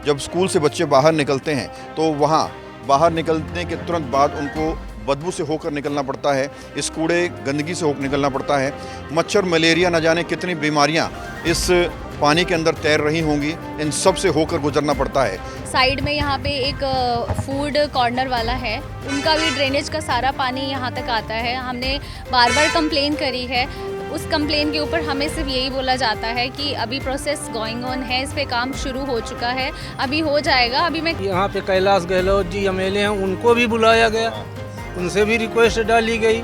जब स्कूल से बच्चे बाहर निकलते हैं तो वहाँ बाहर निकलने के तुरंत बाद उनको बदबू से होकर निकलना पड़ता है, इस कूड़े गंदगी से होकर निकलना पड़ता है। मच्छर, मलेरिया, न जाने कितनी बीमारियां इस पानी के अंदर तैर रही होंगी, इन सब से होकर गुजरना पड़ता है। साइड में यहाँ पे एक फूड कॉर्नर वाला है, उनका भी ड्रेनेज का सारा पानी यहाँ तक आता है। हमने बार बार कंप्लेन करी है, उस कंप्लेन के ऊपर हमें सिर्फ यही बोला जाता है कि अभी प्रोसेस गोइंग ऑन है, इस पे काम शुरू हो चुका है, अभी हो जाएगा। अभी मैं यहाँ पे कैलाश गहलोत जी एमएलए हैं, उनको भी बुलाया गया, उनसे भी रिक्वेस्ट डाली गई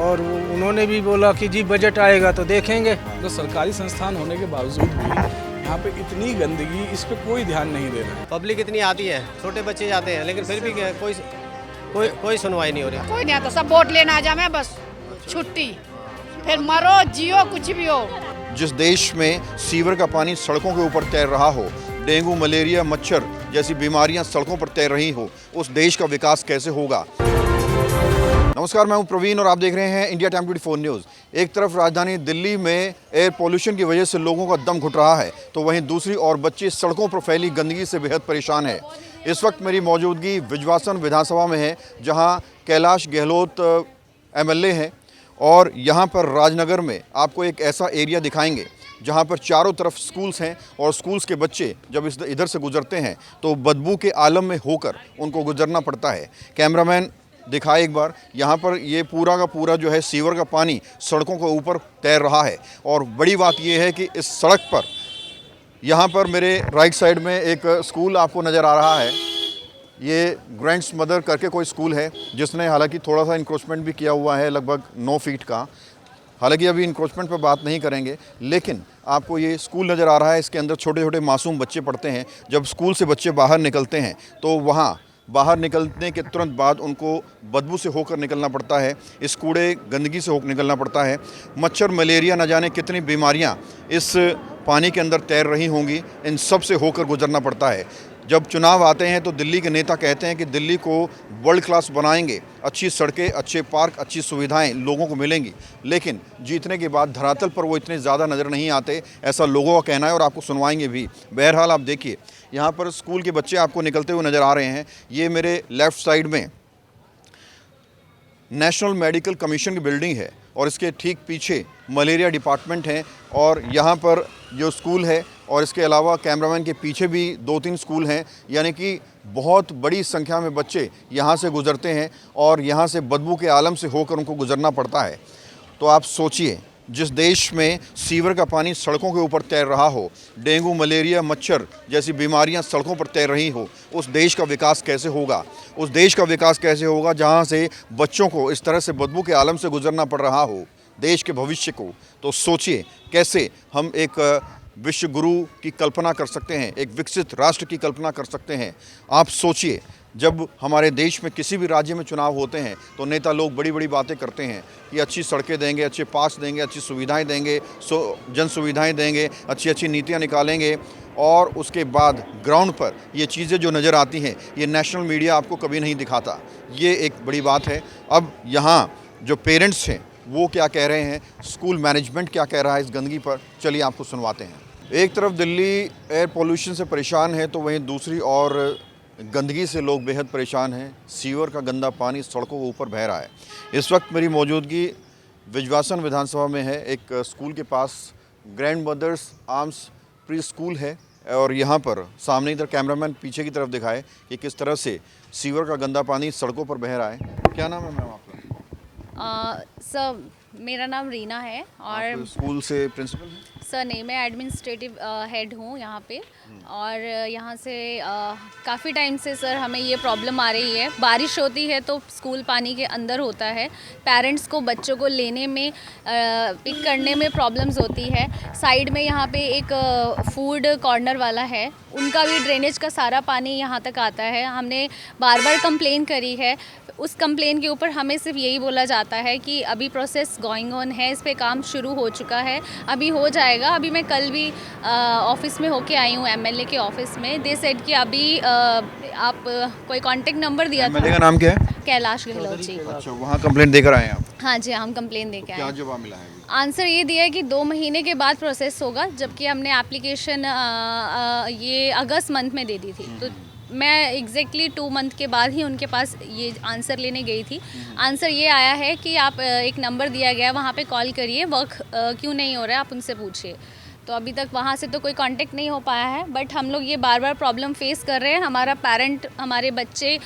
और उन्होंने भी बोला कि जी बजट आएगा तो देखेंगे। तो सरकारी संस्थान होने के बावजूद भी यहाँ पे इतनी गंदगी, इस पे कोई ध्यान नहीं दे रहा है। पब्लिक इतनी आती है, छोटे बच्चे जाते हैं, लेकिन फिर भी कोई सुनवाई नहीं हो रही। कोई नहीं आता, सब वोट लेना आ जाए, बस छुट्टी, फिर मरो जियो कुछ भी हो। जिस देश में सीवर का पानी सड़कों के ऊपर तैर रहा हो, डेंगू, मलेरिया, मच्छर जैसी बीमारियां सड़कों पर तैर रही हो, उस देश का विकास कैसे होगा। नमस्कार, मैं हूं प्रवीण और आप देख रहे हैं इंडिया टाइम 24 न्यूज़। एक तरफ राजधानी दिल्ली में एयर पोल्यूशन की वजह से लोगों का दम घुट रहा है, तो वहीं दूसरी ओर बच्चे सड़कों पर फैली गंदगी से बेहद परेशान है। इस वक्त मेरी मौजूदगी विजवासन विधानसभा में है, जहां कैलाश गहलोत एमएलए हैं और यहाँ पर राजनगर में आपको एक ऐसा एरिया दिखाएंगे जहाँ पर चारों तरफ स्कूल्स हैं और स्कूल्स के बच्चे जब इधर से गुजरते हैं तो बदबू के आलम में होकर उनको गुजरना पड़ता है। कैमरामैन दिखाए एक बार, यहाँ पर ये पूरा का पूरा जो है सीवर का पानी सड़कों के ऊपर तैर रहा है। और बड़ी बात ये है कि इस सड़क पर यहाँ पर मेरे राइट साइड में एक स्कूल आपको नज़र आ रहा है। ये ग्रैंड्स मदर करके कोई स्कूल है, जिसने हालांकि थोड़ा सा इंक्रोचमेंट भी किया हुआ है, लगभग 9 फीट का। हालांकि अभी इंक्रोचमेंट पर बात नहीं करेंगे, लेकिन आपको ये स्कूल नज़र आ रहा है, इसके अंदर छोटे छोटे मासूम बच्चे पढ़ते हैं। जब स्कूल से बच्चे बाहर निकलते हैं तो वहाँ बाहर निकलने के तुरंत बाद उनको बदबू से होकर निकलना पड़ता है, इस कूड़े गंदगी से होकर निकलना पड़ता है। मच्छर, मलेरिया, न जाने कितनी बीमारियां इस पानी के अंदर तैर रही होंगी, इन सब से होकर गुजरना पड़ता है। जब चुनाव आते हैं तो दिल्ली के नेता कहते हैं कि दिल्ली को वर्ल्ड क्लास बनाएंगे, अच्छी सड़कें, अच्छे पार्क, अच्छी सुविधाएं लोगों को मिलेंगी, लेकिन जीतने के बाद धरातल पर वो इतने ज़्यादा नज़र नहीं आते, ऐसा लोगों का कहना है और आपको सुनवाएंगे भी। बहरहाल आप देखिए, यहाँ पर स्कूल के बच्चे आपको निकलते हुए नज़र आ रहे हैं। ये मेरे लेफ़्ट साइड में नेशनल मेडिकल कमीशन की बिल्डिंग है और इसके ठीक पीछे मलेरिया डिपार्टमेंट है और यहाँ पर जो स्कूल है, और इसके अलावा कैमरामैन के पीछे भी 2-3 स्कूल हैं, यानी कि बहुत बड़ी संख्या में बच्चे यहाँ से गुजरते हैं और यहाँ से बदबू के आलम से होकर उनको गुजरना पड़ता है। तो आप सोचिए, जिस देश में सीवर का पानी सड़कों के ऊपर तैर रहा हो, डेंगू, मलेरिया, मच्छर जैसी बीमारियां सड़कों पर तैर रही हो, उस देश का विकास कैसे होगा। उस देश का विकास कैसे होगा जहां से बच्चों को इस तरह से बदबू के आलम से गुजरना पड़ रहा हो, देश के भविष्य को। तो सोचिए कैसे हम एक विश्व गुरु की कल्पना कर सकते हैं, एक विकसित राष्ट्र की कल्पना कर सकते हैं। आप सोचिए, जब हमारे देश में किसी भी राज्य में चुनाव होते हैं तो नेता लोग बड़ी बड़ी बातें करते हैं कि अच्छी सड़कें देंगे, अच्छे पास देंगे, अच्छी सुविधाएं देंगे, जन सुविधाएं देंगे, अच्छी अच्छी नीतियां निकालेंगे, और उसके बाद ग्राउंड पर ये चीज़ें जो नज़र आती हैं ये नेशनल मीडिया आपको कभी नहीं दिखाता। ये एक बड़ी बात है। अब यहाँ जो पेरेंट्स हैं वो क्या कह रहे हैं, स्कूल मैनेजमेंट क्या कह रहा है इस गंदगी पर, चलिए आपको सुनवाते हैं। एक तरफ दिल्ली एयर पोल्यूशन से परेशान है तो वहीं दूसरी ओर गंदगी से लोग बेहद परेशान हैं। सीवर का गंदा पानी सड़कों के ऊपर बह रहा है। इस वक्त मेरी मौजूदगी विजवासन विधानसभा में है, एक स्कूल के पास grand mother's arms pre school है और यहाँ पर सामने इधर कैमरामैन पीछे की तरफ दिखाए कि किस तरह से सीवर का गंदा पानी सड़कों पर बह रहा है। क्या नाम है मैम आपका? सर, मेरा नाम रीना है और स्कूल से प्रिंसिपल हैं? सर नहीं, मैं एडमिनिस्ट्रेटिव हेड हूँ यहाँ पे। और यहाँ से काफ़ी टाइम से सर हमें ये प्रॉब्लम आ रही है। बारिश होती है तो स्कूल पानी के अंदर होता है, पेरेंट्स को बच्चों को लेने में पिक करने में प्रॉब्लम्स होती है। साइड में यहाँ पे एक फूड कॉर्नर वाला है, उनका भी ड्रेनेज का सारा पानी यहाँ तक आता है। हमने बार बार कंप्लेन करी है, उस कंप्लेन के ऊपर हमें सिर्फ यही बोला जाता है कि अभी प्रोसेस गोइंग ऑन है, इस पे काम शुरू हो चुका है, अभी हो जाएगा। अभी मैं कल भी ऑफिस में होके आई हूँ एमएलए के ऑफिस में। दे सेड कि अभी आप कोई कांटेक्ट नंबर दिया एमएलए था, का नाम क्या है? कैलाश गहलोत जी। अच्छा, वहाँ कंप्लेंट देकर आए हैं आप? हाँ जी, हम कंप्लेन दे के क्या आए। जवाब मिला है? आंसर ये दिया है कि 2 महीने के बाद प्रोसेस होगा, जबकि हमने एप्लीकेशन ये अगस्त मंथ में दे दी थी। तो मैं एग्जैक्टली 2 मंथ के बाद ही उनके पास ये आंसर लेने गई थी। आंसर ये आया है कि आप एक नंबर दिया गया है, वहाँ पे कॉल करिए, वर्क क्यों नहीं हो रहा है आप उनसे पूछिए। तो अभी तक वहाँ से तो कोई कांटेक्ट नहीं हो पाया है, बट हम लोग ये बार बार प्रॉब्लम फेस कर रहे हैं। हमारा पेरेंट, हमारे बच्चे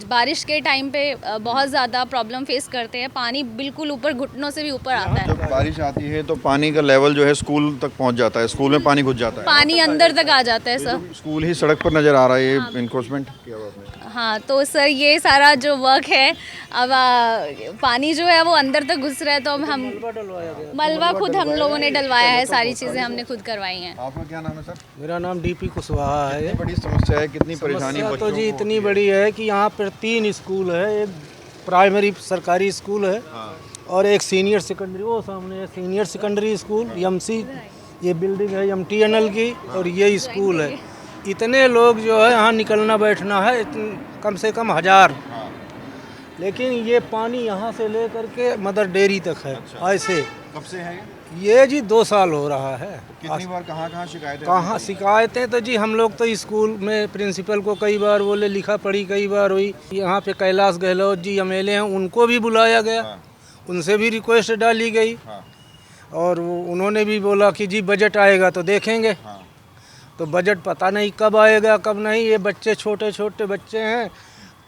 बारिश के टाइम पे बहुत ज़्यादा प्रॉब्लम फेस करते हैं। पानी बिल्कुल ऊपर, घुटनों से भी ऊपर आता है। जब बारिश आती है तो पानी का लेवल जो है स्कूल तक पहुंच जाता है, स्कूल में पानी घुस जाता है। पानी अंदर तक आ जाता है सर। स्कूल ही सड़क पर नजर आ रहा है, ये इनक्रोचमेंट किया हुआ आपने। हाँ, तो सर ये सारा जो वर्क है, अब पानी जो है वो अंदर तक घुस रहा है, तो हम मलबा खुद हम लोगों ने डलवाया है, सारी चीज़ें हमने खुद करवाई हैं। आपका क्या नाम है सर? मेरा नाम डीपी कुशवाहा है। कितनी बड़ी समस्या है, कितनी परेशानी समस्या बच्चों तो जी को इतनी होती है? बड़ी है कि यहाँ पर 3 स्कूल है। एक प्राइमरी सरकारी स्कूल है और एक सीनियर सेकेंडरी, वो सामने है सीनियर सेकेंडरी स्कूल एमसी, ये बिल्डिंग है एमटीएनएल की, और ये स्कूल है। इतने लोग जो है यहाँ निकलना बैठना है, कम से कम 1000। लेकिन ये पानी यहाँ से ले करके मदर डेयरी तक है। ऐसे कब से है ये जी 2 साल हो रहा है। कितनी बार कहाँ शिकायतें? कहाँ शिकायतें तो जी हम लोग तो स्कूल में प्रिंसिपल को कई बार बोले, लिखा पढ़ी कई बार हुई। यहाँ पे कैलाश गहलोत जी एमएलए हैं, उनको भी बुलाया गया, उनसे भी रिक्वेस्ट डाली गई, और उन्होंने भी बोला कि जी बजट आएगा तो देखेंगे। तो बजट पता नहीं कब आएगा कब नहीं। ये बच्चे छोटे छोटे बच्चे हैं,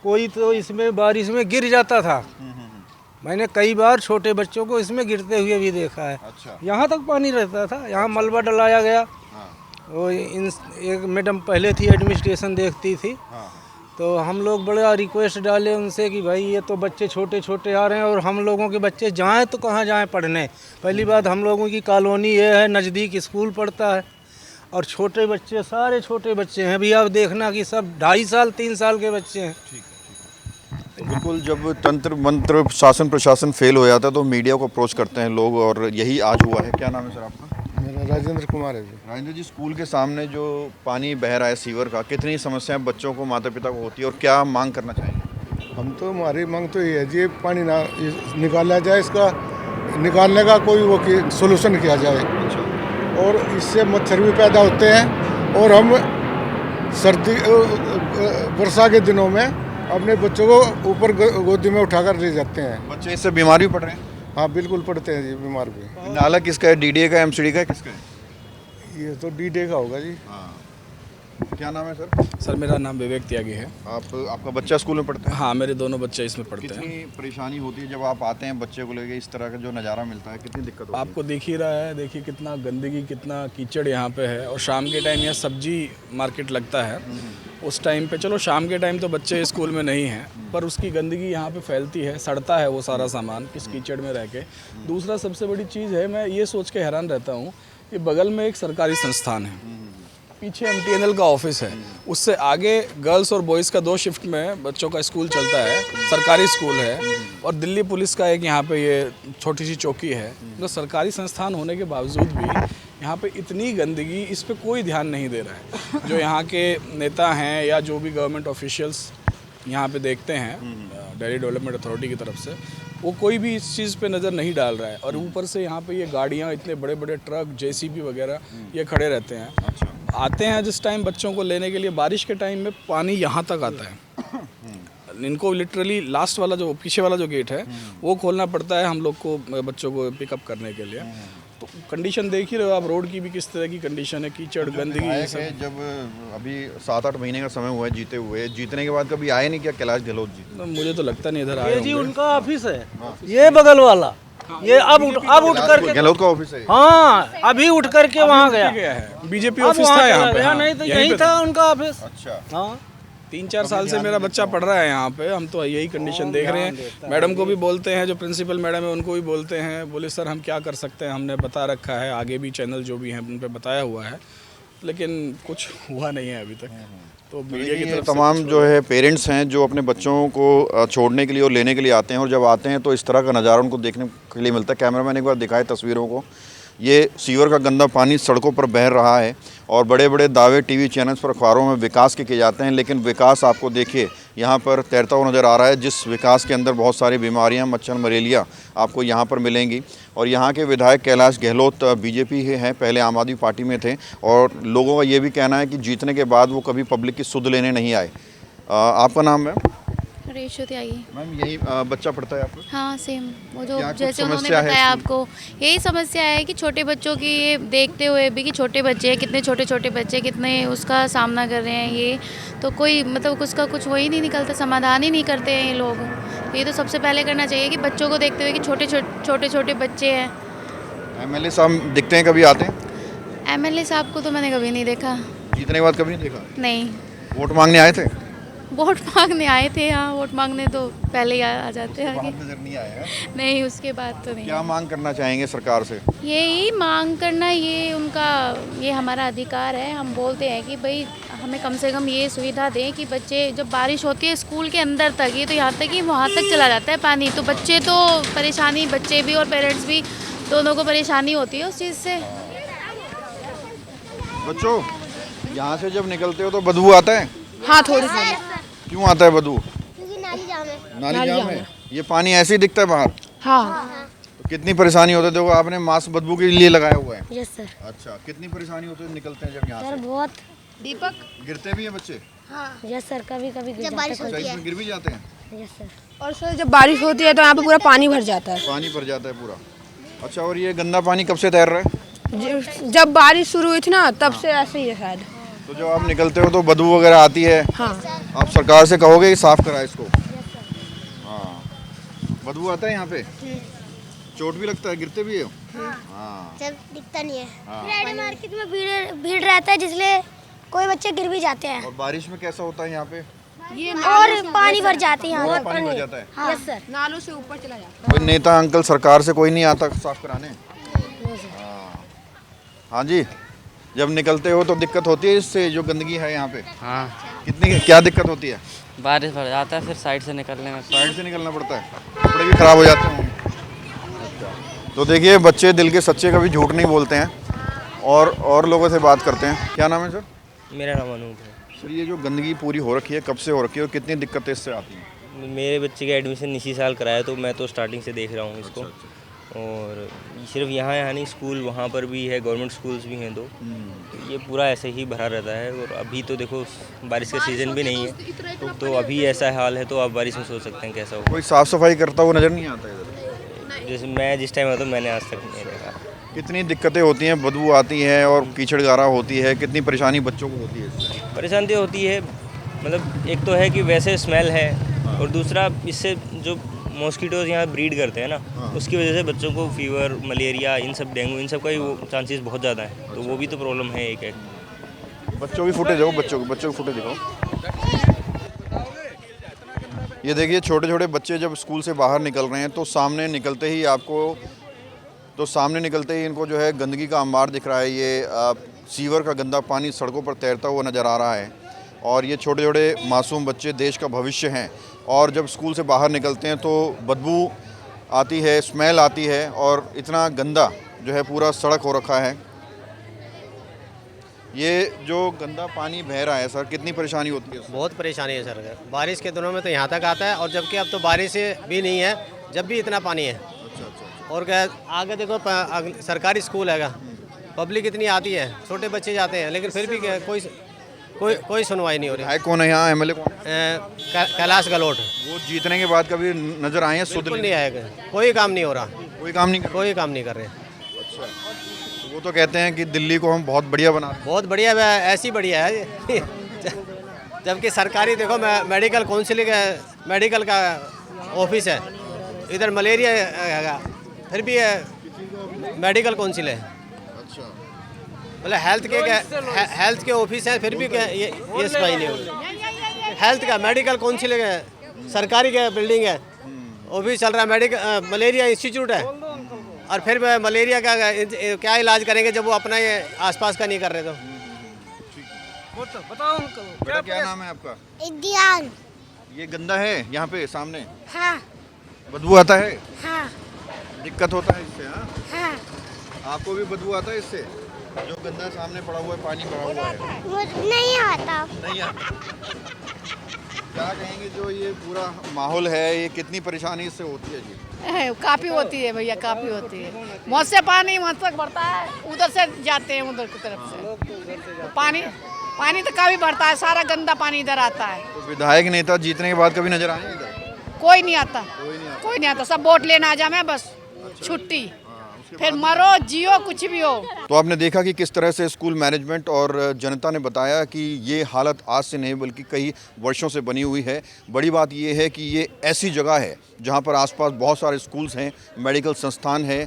कोई तो इसमें बारिश में गिर जाता था। मैंने कई बार छोटे बच्चों को इसमें गिरते हुए भी देखा है। अच्छा। यहाँ तक पानी रहता था, यहाँ मलबा डलाया गया। वो एक मैडम पहले थी, एडमिनिस्ट्रेशन देखती थी, तो हम लोग बड़ा रिक्वेस्ट डाले उनसे कि भाई ये तो बच्चे छोटे छोटे आ रहे हैं और हम लोगों के बच्चे जाएं तो कहाँ जाएं पढ़ने। पहली बात, हम लोगों की कॉलोनी ये है, नज़दीक स्कूल पड़ता है, और छोटे बच्चे, सारे छोटे बच्चे हैं। अभी आप देखना कि सब 2.5 साल 3 साल के बच्चे हैं। बिल्कुल, जब तंत्र मंत्र शासन प्रशासन फेल हो जाता है तो मीडिया को अप्रोच करते हैं लोग, और यही आज हुआ है। क्या नाम है सर आपका? मेरा राजेंद्र कुमार है जी। राजेंद्र जी, स्कूल के सामने जो पानी बह रहा है सीवर का, कितनी समस्याएं बच्चों को, माता पिता को होती है, और क्या मांग करना चाहेंगे? हम तो, हमारी मांग तो ये है जी, पानी ना निकाला जाए, इसका निकालने का कोई वो सोल्यूशन किया जाए। और इससे मच्छर भी पैदा होते हैं, और हम सर्दी वर्षा के दिनों में अपने बच्चों को ऊपर गोदी में उठाकर ले जाते हैं। बच्चे इससे बीमार भी पड़ रहे हैं? हाँ बिल्कुल पड़ते हैं जी, बीमार भी। नाला किसका है, डीडीए का, एमसीडी का है, किसका है? ये तो डीडे का होगा जी। हाँ। क्या नाम है सर? सर मेरा नाम विवेक त्यागी है। आपका बच्चा स्कूल में पढ़ता है? हाँ, मेरे दोनों बच्चे इसमें पढ़ते हैं। कितनी परेशानी होती है जब आप आते हैं बच्चे को लेके, इस तरह का जो नज़ारा मिलता है, कितनी दिक्कत होती है? आपको दिख ही रहा है, देखिए कितना गंदगी, कितना कीचड़ यहाँ पे है। और शाम के टाइम यहाँ सब्जी मार्केट लगता है, उस टाइम पे, चलो शाम के टाइम तो बच्चे स्कूल में नहीं हैं, पर उसकी गंदगी यहाँ पे फैलती है, सड़ता है वो सारा सामान किस कीचड़ में रह के। दूसरा सबसे बड़ी चीज़ है, मैं ये सोच के हैरान रहता हूँ कि बगल में एक सरकारी संस्थान है, पीछे एमटीएनएल का ऑफिस है, उससे आगे गर्ल्स और बॉयज़ का 2 शिफ्ट में बच्चों का स्कूल चलता है, सरकारी स्कूल है, और दिल्ली पुलिस का एक यहाँ पे ये छोटी सी चौकी है। तो सरकारी संस्थान होने के बावजूद भी यहाँ पे इतनी गंदगी, इस पे कोई ध्यान नहीं दे रहा है। जो यहाँ के नेता हैं या जो भी गवर्नमेंट ऑफिशियल्स यहाँ पे देखते हैं दिल्ली डेवलपमेंट अथॉरिटी की तरफ से, वो कोई भी इस चीज़ पे नज़र नहीं डाल रहा है। और ऊपर से यहाँ पे ये गाड़ियाँ, इतने बड़े बड़े ट्रक, जेसीबी वगैरह ये खड़े रहते हैं। आते हैं जिस टाइम बच्चों को लेने के लिए, बारिश के टाइम में पानी यहाँ तक आता है। इनको लिटरली लास्ट वाला जो पीछे वाला जो गेट है वो खोलना पड़ता है हम लोग को, बच्चों को पिकअप करने के लिए। तो कंडीशन देख ही रहे हो आप, रोड की भी किस तरह की कंडीशन है, कीचड़, गंदगी ये सब। जब अभी 7-8 महीने का समय हुआ है जीते हुए, जीतने के बाद कभी आए नहीं क्या कैलाश गहलोत जी? तो मुझे तो लगता नहीं इधर आए ये जी होंगे। उनका ऑफिस है, ये बगल वाला, ये अब उठ करके, गहलोत का ऑफिस है? हाँ अभी उठ करके वहाँ गया है, बीजेपी अब ऑफिस वहाँ था यहाँ चला पे। गया, हाँ, नहीं तो यहीं यही पे था उनका ऑफिस। अच्छा। हाँ 3-4 साल से मेरा बच्चा पढ़ रहा है यहाँ पे, हम तो यही कंडीशन देख रहे हैं। मैडम को भी बोलते हैं, जो प्रिंसिपल मैडम है उनको भी बोलते हैं, बोले सर हम क्या कर सकते हैं, हमने बता रखा है, आगे भी चैनल जो भी हैं उन पे बताया हुआ है, लेकिन कुछ हुआ नहीं है अभी तक। तो मीडिया की तरफ तमाम जो है पेरेंट्स हैं जो अपने बच्चों को छोड़ने के लिए और लेने के लिए आते हैं, और जब आते हैं तो इस तरह का नज़ारा उनको देखने के लिए मिलता है। कैमरामैन एक बार दिखाए तस्वीरों को, ये सीवर का गंदा पानी सड़कों पर बह रहा है और बड़े बड़े दावे टीवी चैनल्स पर अखबारों में विकास के किए जाते हैं, लेकिन विकास आपको देखिए यहाँ पर तैरता हुआ नज़र आ रहा है, जिस विकास के अंदर बहुत सारी बीमारियाँ, मच्छर मलेरिया आपको यहाँ पर मिलेंगी। और यहाँ के विधायक कैलाश गहलोत बीजेपी के हैं, पहले आम आदमी पार्टी में थे और लोगों का ये भी कहना है कि जीतने के बाद वो कभी पब्लिक की सुध लेने नहीं आए। आपका नाम है? रेशो त्यागी। मैम यही बच्चा पढ़ता है आपको? हाँ सेम, वो जो क्या कुछ जैसे उन्होंने समस्या है बताया इसमें? आपको, यही समस्या है कि छोटे बच्चों की ये देखते हुए भी कि छोटे बच्चे हैं, कितने छोटे छोटे बच्चे कितने उसका सामना कर रहे हैं, ये तो कोई मतलब उसका कुछ वही नहीं निकलता, समाधान ही नहीं करते हैं ये लोग। ये तो सबसे पहले करना चाहिए कि बच्चों को देखते हुए कि छोटे छोटे बच्चे हैं। एमएलए साहब दिखते हैं, कभी आते हैं? एमएलए साहब को तो मैंने कभी नहीं देखा। जीतने के बाद कभी नहीं देखा? नहीं, वोट मांगने आए थे? वोट मांगने आए थे, हाँ वोट मांगने तो पहले ही आ जाते हैं बाद आगे। नजर नहीं आए हैं? नहीं, उसके बाद तो नहीं। क्या मांग करना चाहेंगे सरकार से? यही मांग करना, ये उनका, ये हमारा अधिकार है। हम बोलते हैं कि भाई हमें कम से कम ये सुविधा दें कि बच्चे जब बारिश होती है स्कूल के अंदर तक, ये तो यहाँ तक कि वहाँ तक चला जाता है पानी, तो बच्चे तो परेशानी, बच्चे भी और पेरेंट्स भी दोनों को परेशानी होती है उस चीज़ से। बच्चों यहाँ से जब निकलते हो तो बदबू आता है? हाँ थोड़ी थोड़ी। क्यों आता है बदबू? क्योंकि नाली जाम है। नाली जाम है। ये पानी ऐसे ही दिखता है बाहर? हाँ तो कितनी परेशानी होती है? देखो आपने मास्क बदबू के लिए लगाया हुआ है। Yes sir. अच्छा, कितनी परेशानी होती है निकलते हैं जब यहाँ सर से? बहुत। दीपक। गिरते भी हैं बच्चे? यस सर, कभी कभी जब बारिश अच्छा, होती है। इसमें गिर भी जाते हैं? Yes sir. और सर जब बारिश होती है तो यहाँ पे पूरा पानी भर जाता है। पानी भर जाता है पूरा? अच्छा, और ये गंदा पानी कब से तैर रहा है? जब बारिश शुरू हुई थी ना तब से ऐसे ही है शायद। तो जब आप निकलते हो तो बदबू वगैरह आती है? हाँ। आप सरकार से कहोगे कि साफ कराए इसको? हाँ। बदबू आता है यहाँ पे? चोट भी लगता है, गिरते भी हो? हाँ। जब दिखता नहीं है। हाँ। फ्राइडे मार्केट में भीड़ रहता है, जिसलिए कोई बच्चे गिर भी जाते हैं। और बारिश में कैसा होता है यहाँ पे? और पानी भर जाते हैं यहाँ पूरा पे। पानी भर जाता है? हाँ। Yes sir. नालों से ऊपर चला जाता है। कोई नेता अंकल सरकार से कोई नहीं आता साफ कराने? हाँ जी, जब निकलते हो तो दिक्कत होती है इससे, जो गंदगी है यहाँ पे? हाँ, कितनी, क्या दिक्कत होती है? बारिश भर जाता है, फिर साइड से निकलने में साइड से निकलना पड़ता है, कपड़े भी खराब हो जाते हैं। तो देखिए, बच्चे दिल के सच्चे, कभी झूठ नहीं बोलते हैं और लोगों से बात करते हैं। क्या नाम है सर? मेरा नाम अनूप है। सर, ये जो गंदगी पूरी हो रखी है, कब से हो रखी है और कितनी दिक्कतें इससे आती हैं? मेरे बच्चे का एडमिशन इसी साल कराया, तो मैं तो स्टार्टिंग से देख रहा हूँ इसको। और सिर्फ यहाँ नहीं, स्कूल वहाँ पर भी है, गवर्नमेंट स्कूल्स भी हैं, तो ये पूरा ऐसे ही भरा रहता है। और अभी तो देखो बारिश का सीज़न भी नहीं है, तो अभी ऐसा हाल है, तो आप बारिश में सोच सकते हैं कैसा हो। कोई साफ़ सफाई करता हुआ नज़र नहीं आता इधर? जैसे मैं जिस टाइम आता हूँ, मैंने आज तक नहीं देखा। कितनी दिक्कतें होती हैं, बदबू आती है और कीचड़ गारा होती है, कितनी परेशानी बच्चों को होती है इससे? परेशानी होती है, मतलब एक तो है कि वैसे स्मेल है, और दूसरा इससे जो मॉस्किटोज़ यहाँ ब्रीड करते हैं ना, उसकी वजह से बच्चों को फीवर, मलेरिया, इन सब, डेंगू, इन सब का ही वो चांसेस बहुत ज़्यादा है, तो वो भी तो प्रॉब्लम है एक। बच्चों की फुटेज हो, बच्चों की फुटेज दिखाओ। ये देखिए, छोटे छोटे बच्चे जब स्कूल से बाहर निकल रहे हैं तो सामने निकलते ही इनको जो है गंदगी का अंबार दिख रहा है। ये सीवर का गंदा पानी सड़कों पर तैरता हुआ नज़र आ रहा है और ये छोटे छोटे मासूम बच्चे देश का भविष्य हैं। और जब स्कूल से बाहर निकलते हैं तो बदबू आती है, स्मेल आती है और इतना गंदा जो है पूरा सड़क हो रखा है। ये जो गंदा पानी बह रहा है सर, कितनी परेशानी होती है? बहुत परेशानी है सर। बारिश के दिनों में तो यहाँ तक आता है, और जबकि अब तो बारिश भी नहीं है, जब भी इतना पानी है। और क्या आगे देखो, सरकारी स्कूल हैगा, पब्लिक इतनी आती है, छोटे बच्चे जाते हैं, लेकिन फिर भी कोई सुनवाई नहीं हो रही है। कौन है यहाँ एमएलए कौन? कैलाश गहलोत। वो जीतने के बाद कभी नजर आए हैं? बिल्कुल नहीं आएगा, कोई काम नहीं हो रहा, कोई काम नहीं कर रहे। अच्छा, तो वो तो कहते हैं कि दिल्ली को हम बहुत बढ़िया बना रहे हैं। बहुत बढ़िया, ऐसी बढ़िया है जबकि सरकारी देखो, मेडिकल काउंसिलिंग मेडिकल का ऑफिस है, इधर मलेरिया है, फिर भी मेडिकल काउंसिल है। अच्छा, मतलब हेल्थ के ऑफिस है, फिर भी ये सफाई नहीं हो रही। हेल्थ का मेडिकल काउंसिल है, सरकारी का बिल्डिंग है, ऑफिस चल रहा है, मेडिकल मलेरिया इंस्टीट्यूट है, और फिर मलेरिया का क्या इलाज करेंगे जब वो अपना ये आसपास का नहीं कर रहे? तो बताओ उनको क्या नाम है आपका? इद्यान। ये गंदा है यहाँ पे सामने? हाँ। बदबू आता है? हाँ। दिक्कत होता है इससे? हाँ। हाँ। आपको भी बदबू आता है इससे? जो गंदा सामने पड़ा हुआ है, पानी भरा हुआ है? नहीं आता। नहीं आता। क्या कहेंगे, जो ये पूरा माहौल है, ये कितनी परेशानी इससे होती है जी? काफ़ी होती है भैया, काफ़ी होती है। मुँह से पानी वहाँ तक बढ़ता है, उधर से जाते हैं उधर की तरफ से। पानी तो काफ़ी बढ़ता है, सारा गंदा पानी इधर आता है। तो विधायक नेता जीतने के बाद कभी नजर आए इधर? कोई नहीं आता, कोई नहीं आता। सब वोट लेना आ जाए बस, छुट्टी, फिर मरो जियो कुछ भी हो। तो आपने देखा कि किस तरह से स्कूल मैनेजमेंट और जनता ने बताया कि ये हालत आज से नहीं बल्कि कई वर्षों से बनी हुई है। बड़ी बात ये है कि ये ऐसी जगह है जहाँ पर आसपास बहुत सारे स्कूल्स हैं, मेडिकल संस्थान है,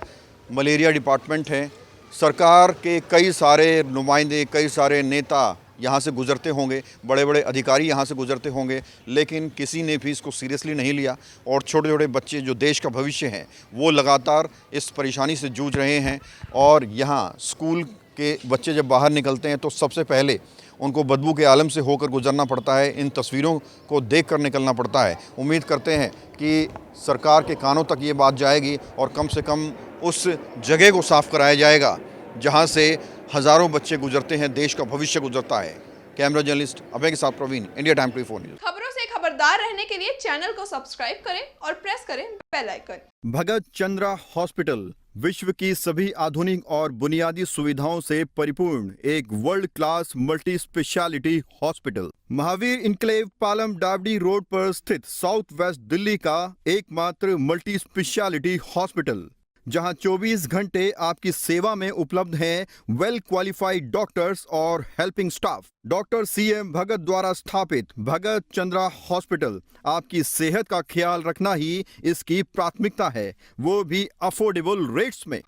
मलेरिया डिपार्टमेंट है, सरकार के कई सारे नुमाइंदे, कई सारे नेता यहाँ से गुजरते होंगे, बड़े बड़े अधिकारी यहाँ से गुजरते होंगे, लेकिन किसी ने भी इसको सीरियसली नहीं लिया। और छोटे छोटे बच्चे जो देश का भविष्य हैं वो लगातार इस परेशानी से जूझ रहे हैं। और यहाँ स्कूल के बच्चे जब बाहर निकलते हैं तो सबसे पहले उनको बदबू के आलम से होकर गुजरना पड़ता है, इन तस्वीरों को देख कर निकलना पड़ता है। उम्मीद करते हैं कि सरकार के कानों तक ये बात जाएगी और कम से कम उस जगह को साफ़ कराया जाएगा जहाँ से हज़ारों बच्चे गुजरते हैं, देश का भविष्य गुजरता है। कैमरा जर्नलिस्ट अभय के साथ प्रवीण, इंडिया टाइम 24 न्यूज़। खबरों से खबरदार रहने के लिए चैनल को सब्सक्राइब करें और प्रेस करें बेल आइकन। भगत चंद्रा हॉस्पिटल विश्व की सभी आधुनिक और बुनियादी सुविधाओं से परिपूर्ण एक world class multi speciality hospital, Mahavir enclave Palam डावडी रोड पर स्थित साउथ वेस्ट दिल्ली का एकमात्र मल्टी स्पेशलिटी हॉस्पिटल, जहां 24 घंटे आपकी सेवा में उपलब्ध हैं वेल क्वालिफाइड डॉक्टर्स और हेल्पिंग स्टाफ। डॉक्टर CM भगत द्वारा स्थापित भगत चंद्रा हॉस्पिटल आपकी सेहत का ख्याल रखना ही इसकी प्राथमिकता है, वो भी अफोर्डेबल रेट्स में।